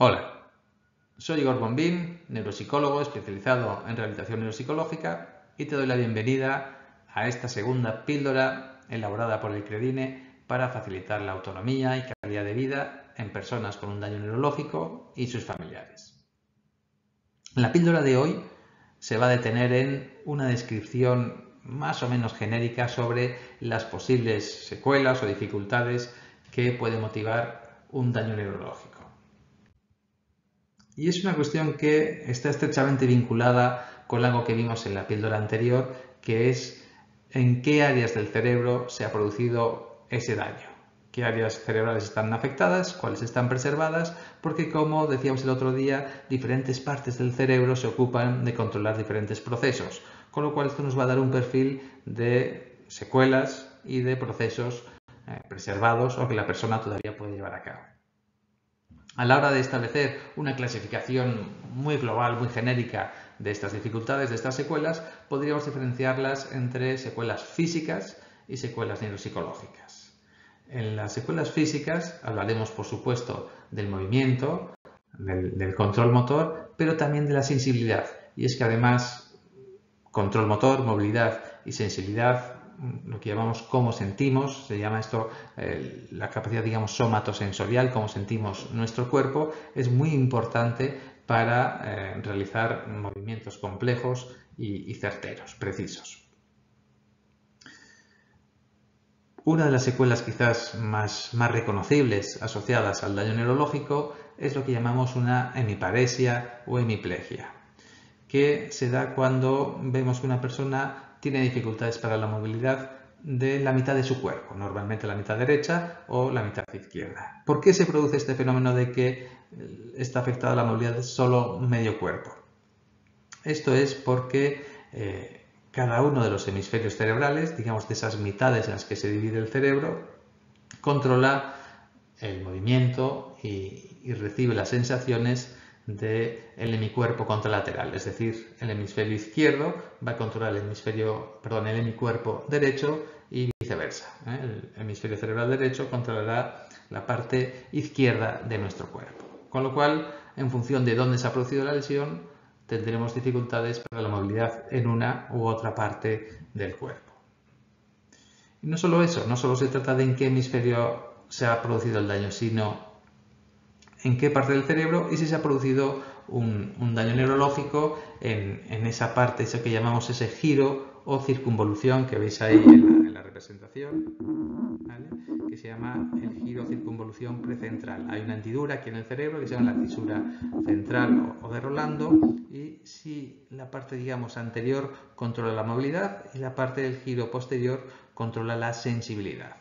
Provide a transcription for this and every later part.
Hola, soy Igor Bombín, neuropsicólogo especializado en rehabilitación neuropsicológica y te doy la bienvenida a esta segunda píldora elaborada por el Credine para facilitar la autonomía y calidad de vida en personas con un daño neurológico y sus familiares. La píldora de hoy se va a detener en una descripción más o menos genérica sobre las posibles secuelas o dificultades que puede motivar un daño neurológico. Y es una cuestión que está estrechamente vinculada con algo que vimos en la píldora anterior, que es en qué áreas del cerebro se ha producido ese daño. ¿Qué áreas cerebrales están afectadas? ¿Cuáles están preservadas? Porque, como decíamos el otro día, diferentes partes del cerebro se ocupan de controlar diferentes procesos, con lo cual esto nos va a dar un perfil de secuelas y de procesos preservados o que la persona todavía puede llevar a cabo. A la hora de establecer una clasificación muy global, muy genérica de estas dificultades, de estas secuelas, podríamos diferenciarlas entre secuelas físicas y secuelas neuropsicológicas. En las secuelas físicas hablaremos, por supuesto, del movimiento, del control motor, pero también de la sensibilidad. Y es que además, control motor, movilidad y sensibilidad, lo que llamamos cómo sentimos, se llama esto la capacidad, digamos, somatosensorial, cómo sentimos nuestro cuerpo, es muy importante para realizar movimientos complejos y certeros, precisos. Una de las secuelas quizás más reconocibles asociadas al daño neurológico es lo que llamamos una hemiparesia o hemiplegia, que se da cuando vemos que una persona tiene dificultades para la movilidad de la mitad de su cuerpo, normalmente la mitad derecha o la mitad izquierda. ¿Por qué se produce este fenómeno de que está afectada la movilidad de solo medio cuerpo? Esto es porque cada uno de los hemisferios cerebrales, digamos de esas mitades en las que se divide el cerebro, controla el movimiento y recibe las sensaciones del hemicuerpo contralateral, es decir, el hemisferio izquierdo va a controlar el hemicuerpo derecho y viceversa. El hemisferio cerebral derecho controlará la parte izquierda de nuestro cuerpo. Con lo cual, en función de dónde se ha producido la lesión, tendremos dificultades para la movilidad en una u otra parte del cuerpo. Y no solo eso, no solo se trata de en qué hemisferio se ha producido el daño, sino en qué parte del cerebro y si se ha producido un daño neurológico en esa parte, eso que llamamos ese giro o circunvolución que veis ahí en la representación, ¿vale? Que se llama el giro o circunvolución precentral. Hay una hendidura aquí en el cerebro que se llama la fisura central o de Rolando, y si la parte, digamos, anterior controla la movilidad y la parte del giro posterior controla la sensibilidad.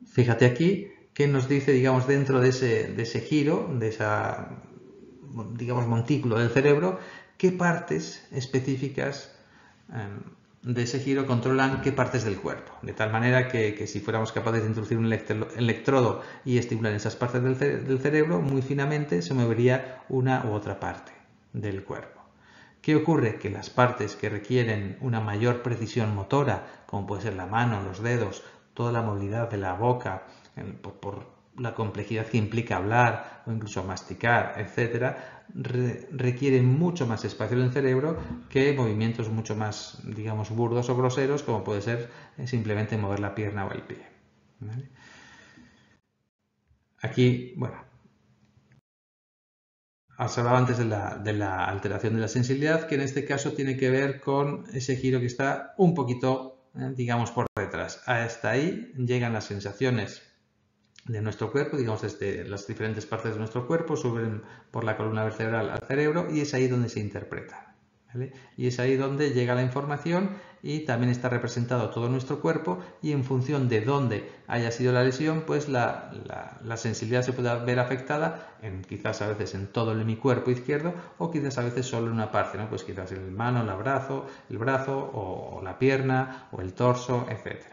Fíjate aquí que nos dice, digamos, dentro de ese giro, de esa, digamos, montículo del cerebro, qué partes específicas de ese giro controlan qué partes del cuerpo. De tal manera que si fuéramos capaces de introducir un electrodo y estimular esas partes del cerebro, muy finamente se movería una u otra parte del cuerpo. ¿Qué ocurre? Que las partes que requieren una mayor precisión motora, como puede ser la mano, los dedos, toda la movilidad de la boca, por la complejidad que implica hablar o incluso masticar, etcétera, requieren mucho más espacio en el cerebro que movimientos mucho más, digamos, burdos o groseros, como puede ser simplemente mover la pierna o el pie. ¿Vale? Aquí, bueno, os hablaba antes de la alteración de la sensibilidad, que en este caso tiene que ver con ese giro que está un poquito, digamos, por detrás. Hasta ahí llegan las sensaciones de nuestro cuerpo, digamos, desde las diferentes partes de nuestro cuerpo, suben por la columna vertebral al cerebro y es ahí donde se interpreta. ¿Vale? Y es ahí donde llega la información y también está representado todo nuestro cuerpo, y en función de dónde haya sido la lesión, pues la sensibilidad se puede ver afectada quizás a veces en todo el hemicuerpo izquierdo o quizás a veces solo en una parte, ¿no? Pues quizás en la mano, el brazo o la pierna o el torso, etc.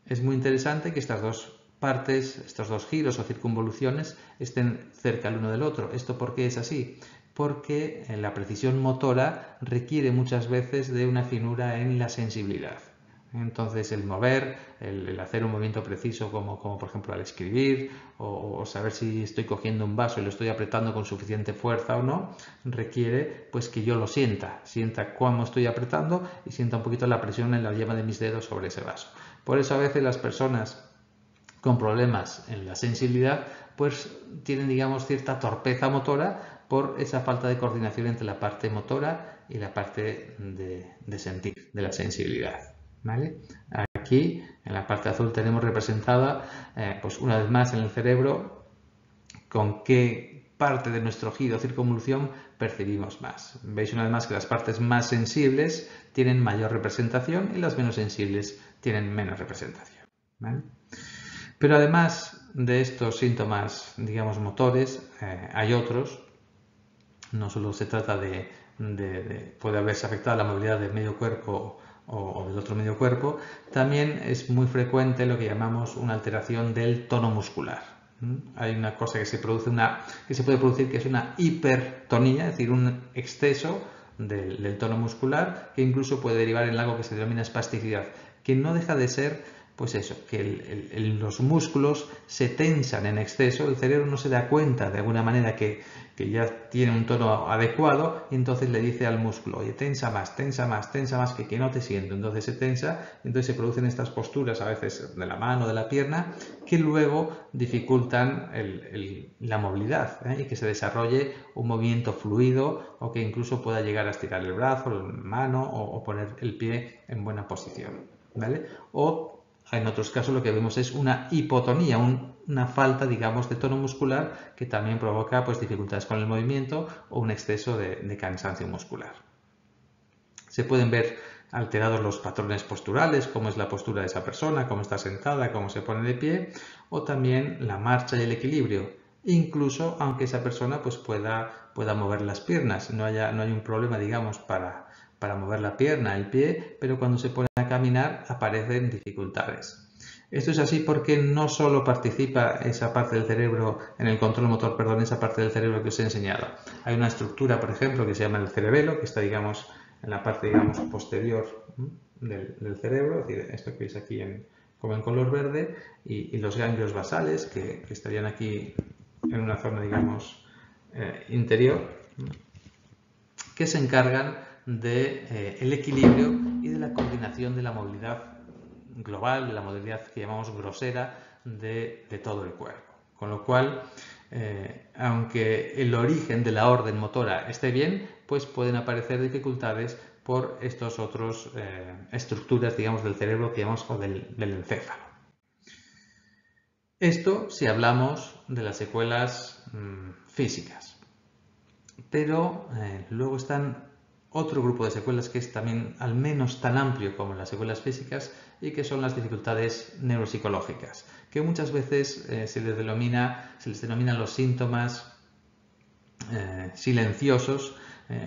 Es muy interesante que estas dos partes, estos dos giros o circunvoluciones estén cerca el uno del otro. ¿Esto por qué es así? Porque la precisión motora requiere muchas veces de una finura en la sensibilidad. Entonces el mover, el hacer un movimiento preciso como por ejemplo al escribir o saber si estoy cogiendo un vaso y lo estoy apretando con suficiente fuerza o no, requiere pues que yo lo sienta cómo estoy apretando y sienta un poquito la presión en la yema de mis dedos sobre ese vaso. Por eso a veces las personas con problemas en la sensibilidad pues tienen, digamos, cierta torpeza motora por esa falta de coordinación entre la parte motora y la parte de sentir, de la sensibilidad. ¿Vale? Aquí en la parte azul tenemos representada pues una vez más en el cerebro con qué parte de nuestro giro o circunvolución percibimos más. Veis una vez más que las partes más sensibles tienen mayor representación y las menos sensibles tienen menos representación. ¿Vale? Pero además de estos síntomas, digamos, motores, hay otros. No solo se trata puede haberse afectado la movilidad del medio cuerpo o del otro medio cuerpo, también es muy frecuente lo que llamamos una alteración del tono muscular. Hay una cosa que se puede producir que es una hipertonía, es decir, un exceso del tono muscular que incluso puede derivar en algo que se denomina espasticidad, que no deja de ser pues eso, que los músculos se tensan en exceso, el cerebro no se da cuenta de alguna manera que ya tiene un tono adecuado y entonces le dice al músculo, oye, tensa más, que no te siento. Entonces se tensa, entonces se producen estas posturas a veces de la mano, de la pierna, que luego dificultan la movilidad y que se desarrolle un movimiento fluido o que incluso pueda llegar a estirar el brazo, la mano o poner el pie en buena posición. ¿Vale? O en otros casos lo que vemos es una hipotonía, una falta, digamos, de tono muscular que también provoca pues, dificultades con el movimiento o un exceso de cansancio muscular. Se pueden ver alterados los patrones posturales, cómo es la postura de esa persona, cómo está sentada, cómo se pone de pie, o también la marcha y el equilibrio, incluso aunque esa persona pues, pueda mover las piernas, no hay un problema, digamos, para mover la pierna, el pie, pero cuando se pone a caminar aparecen dificultades. Esto es así porque no solo participa esa parte del cerebro en el control motor, perdón, esa parte del cerebro que os he enseñado. Hay una estructura, por ejemplo, que se llama el cerebelo, que está, digamos, en la parte, digamos, posterior del cerebro, es decir, esto que veis aquí como en color verde, y los ganglios basales, que estarían aquí en una zona, digamos, interior, que se encargan del equilibrio y de la coordinación de la movilidad global, de la movilidad que llamamos grosera de todo el cuerpo. Con lo cual, aunque el origen de la orden motora esté bien, pues pueden aparecer dificultades por estos otros estructuras, digamos, del cerebro que llamamos del encéfalo. Esto si hablamos de las secuelas físicas. Pero luego están otro grupo de secuelas que es también al menos tan amplio como las secuelas físicas y que son las dificultades neuropsicológicas, que muchas veces se les denomina los síntomas silenciosos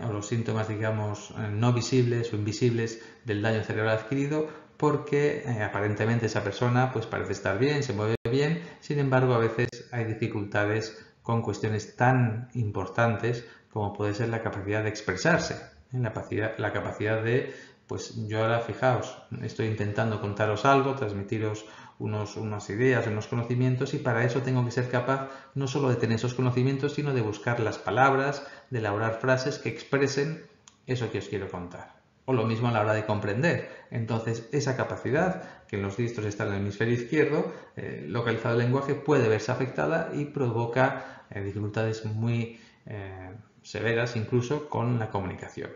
o los síntomas, digamos, no visibles o invisibles del daño cerebral adquirido, porque aparentemente esa persona pues parece estar bien, se mueve bien, sin embargo a veces hay dificultades con cuestiones tan importantes como puede ser la capacidad de expresarse, la capacidad de, pues yo ahora fijaos, estoy intentando contaros algo, transmitiros unas ideas, unos conocimientos y para eso tengo que ser capaz no solo de tener esos conocimientos, sino de buscar las palabras, de elaborar frases que expresen eso que os quiero contar. O lo mismo a la hora de comprender. Entonces, esa capacidad, que en los distros está en el hemisferio izquierdo, localizado el lenguaje, puede verse afectada y provoca dificultades muy severas incluso con la comunicación.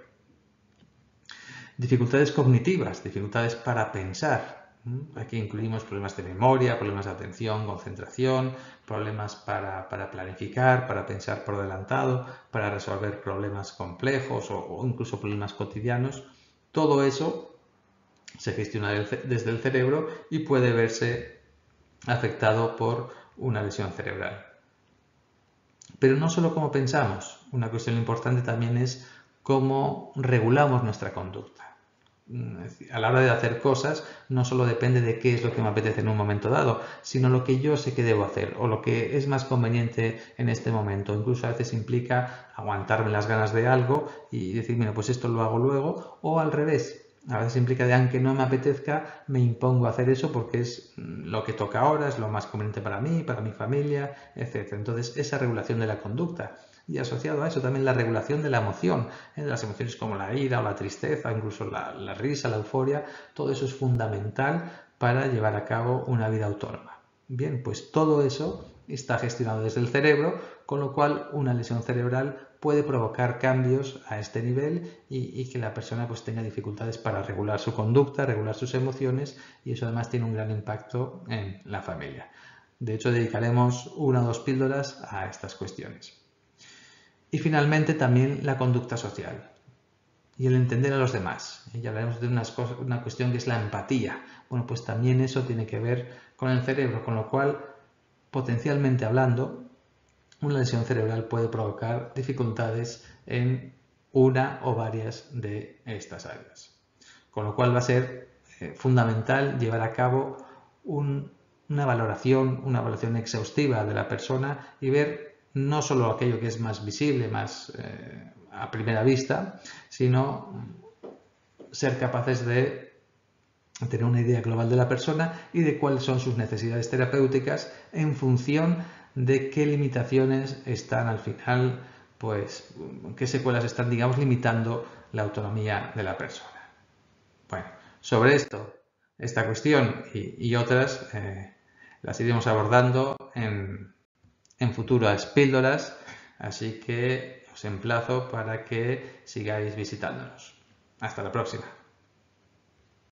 Dificultades cognitivas, dificultades para pensar. Aquí incluimos problemas de memoria, problemas de atención, concentración, problemas para planificar, para pensar por adelantado, para resolver problemas complejos o incluso problemas cotidianos. Todo eso se gestiona desde el cerebro y puede verse afectado por una lesión cerebral. Pero no solo cómo pensamos, una cuestión importante también es cómo regulamos nuestra conducta. A la hora de hacer cosas no solo depende de qué es lo que me apetece en un momento dado, sino lo que yo sé que debo hacer o lo que es más conveniente en este momento. Incluso a veces implica aguantarme las ganas de algo y decir, mira, pues esto lo hago luego, o al revés, A veces implica de aunque no me apetezca, me impongo a hacer eso porque es lo que toca ahora, es lo más conveniente para mí, para mi familia, etc. Entonces, esa regulación de la conducta. Y asociado a eso también la regulación de la emoción, de las emociones como la ira o la tristeza, incluso la risa, la euforia, todo eso es fundamental para llevar a cabo una vida autónoma. Bien, pues todo eso está gestionado desde el cerebro, con lo cual una lesión cerebral puede provocar cambios a este nivel y que la persona pues tenga dificultades para regular su conducta, regular sus emociones, y eso además tiene un gran impacto en la familia. De hecho, dedicaremos 1 o 2 píldoras a estas cuestiones. Y finalmente también la conducta social y el entender a los demás. Y hablaremos de una cuestión que es la empatía. Bueno, pues también eso tiene que ver con el cerebro, con lo cual, potencialmente hablando, una lesión cerebral puede provocar dificultades en una o varias de estas áreas. Con lo cual va a ser fundamental llevar a cabo una valoración exhaustiva de la persona y ver no solo aquello que es más visible, más a primera vista, sino ser capaces de tener una idea global de la persona y de cuáles son sus necesidades terapéuticas en función de qué limitaciones están al final, pues qué secuelas están, digamos, limitando la autonomía de la persona. Bueno, sobre esta cuestión y otras las iremos abordando en futuras píldoras, así que os emplazo para que sigáis visitándonos. Hasta la próxima.